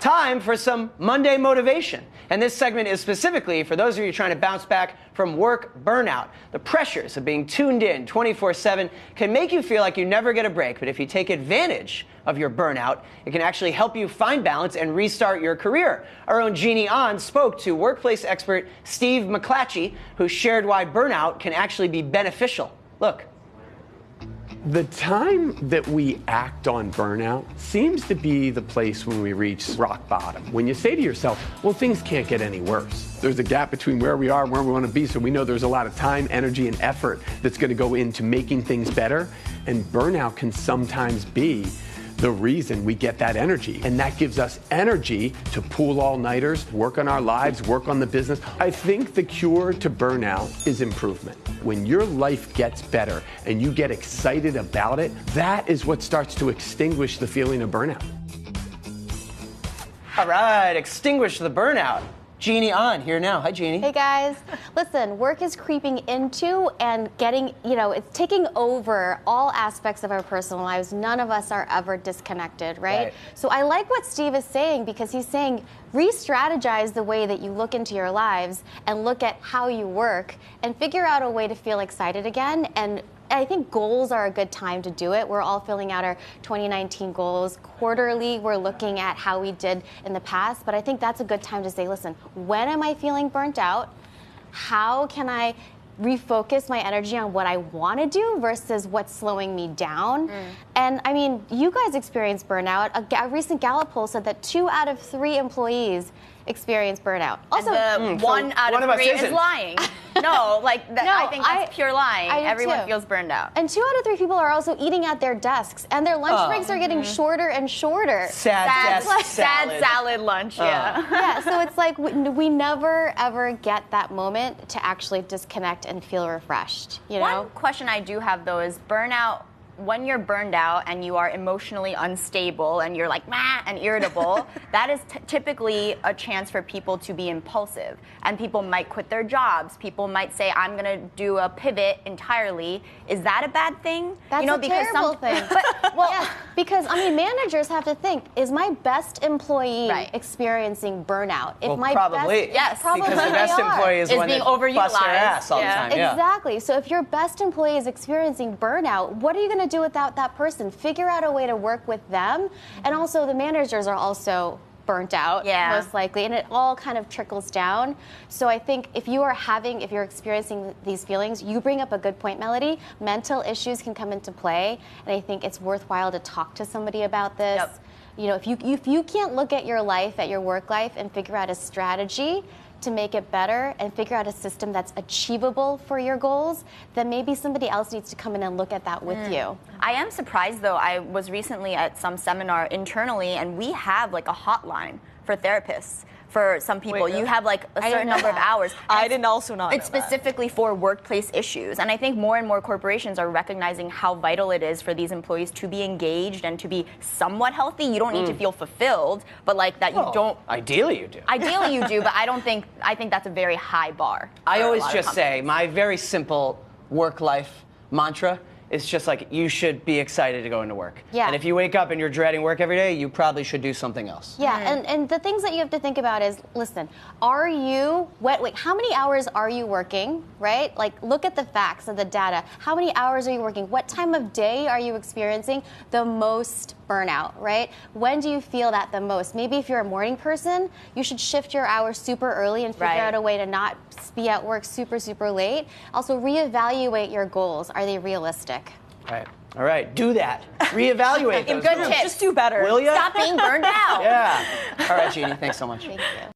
Time for some Monday motivation. And this segment is specifically for those of you trying to bounce back from work burnout. The pressures of being tuned in 24/7 can make you feel like you never get a break, but if you take advantage of your burnout, it can actually help you find balance and restart your career. Our own Jeannie Ahn spoke to workplace expert Steve McClatchy, who shared why burnout can actually be beneficial. Look. The time that we act on burnout seems to be the place when we reach rock bottom. When you say to yourself, well, things can't get any worse. There's a gap between where we are and where we want to be, so we know there's a lot of time, energy, and effort that's going to go into making things better. And burnout can sometimes be the reason we get that energy. And that gives us energy to pull all-nighters, work on our lives, work on the business. I think the cure to burnout is improvement. When your life gets better and you get excited about it, that is what starts to extinguish the feeling of burnout. All right, extinguish the burnout. Jeannie Ahn here now. Hi, Jeannie. Hey, guys. Listen, work is creeping into and getting, it's taking over all aspects of our personal lives. None of us are ever disconnected, right? So I like what Steve is saying, because he's saying re-strategize the way that you look into your lives and look at how you work and figure out a way to feel excited again. And I think goals are a good time to do it. We're all filling out our 2019 goals. Quarterly, we're looking at how we did in the past. But I think that's a good time to say, listen, when am I feeling burnt out? How can I refocus my energy on what I want to do versus what's slowing me down? And I mean, you guys experience burnout. A recent Gallup poll said that 2 out of 3 employees experience burnout. Also, one out of 3 is lying. No, I think that's pure lying. Everyone feels burned out. And 2 out of 3 people are also eating at their desks, and their lunch breaks are getting shorter and shorter. Sad salad lunch, yeah. Yeah, so it's like we never ever get that moment to actually disconnect and feel refreshed. One question I do have, though, is burnout. When you're burned out and you are emotionally unstable and you're like, meh, and irritable, that is typically a chance for people to be impulsive. And people might quit their jobs. People might say, I'm going to do a pivot entirely. Is that a bad thing? That's a terrible thing. Because, managers have to think, is my best employee experiencing burnout? If probably. Yes. Because the best employee is one being that overutilized. busts their ass all the time. Exactly. So if your best employee is experiencing burnout, what are you going to do without that person? Figure out a way to work with them. And also the managers are also burnt out, most likely, and it all kind of trickles down. So I think if you're experiencing these feelings, you bring up a good point, Melody. Mental issues can come into play, and I think it's worthwhile to talk to somebody about this. If you can't look at your life, at your work life, and figure out a strategy to make it better and figure out a system that's achievable for your goals, then maybe somebody else needs to come in and look at that with you. I am surprised, though. I was recently at some seminar internally, and we have a hotline for therapists. For some people, you have a certain number of hours. I didn't also not know It's specifically for workplace issues. And I think more and more corporations are recognizing how vital it is for these employees to be engaged and to be somewhat healthy. You don't need to feel fulfilled, but you don't. Ideally you do. Ideally you do, but I think that's a very high bar. I always just say, my very simple work-life mantra, it's just you should be excited to go into work. Yeah. And if you wake up and you're dreading work every day, you probably should do something else. Yeah, and the things that you have to think about is, listen, how many hours are you working, right? Look at the facts and the data. How many hours are you working? What time of day are you experiencing the most burnout, right? When do you feel that the most? Maybe if you're a morning person, you should shift your hours super early and figure out a way to not be at work super, super late. Also, reevaluate your goals. Are they realistic? All right, do that. Reevaluate those Good goals. tips. Just do better. Will ya? Stop being burned out. Yeah. All right, Jeannie, thanks so much. Thank you.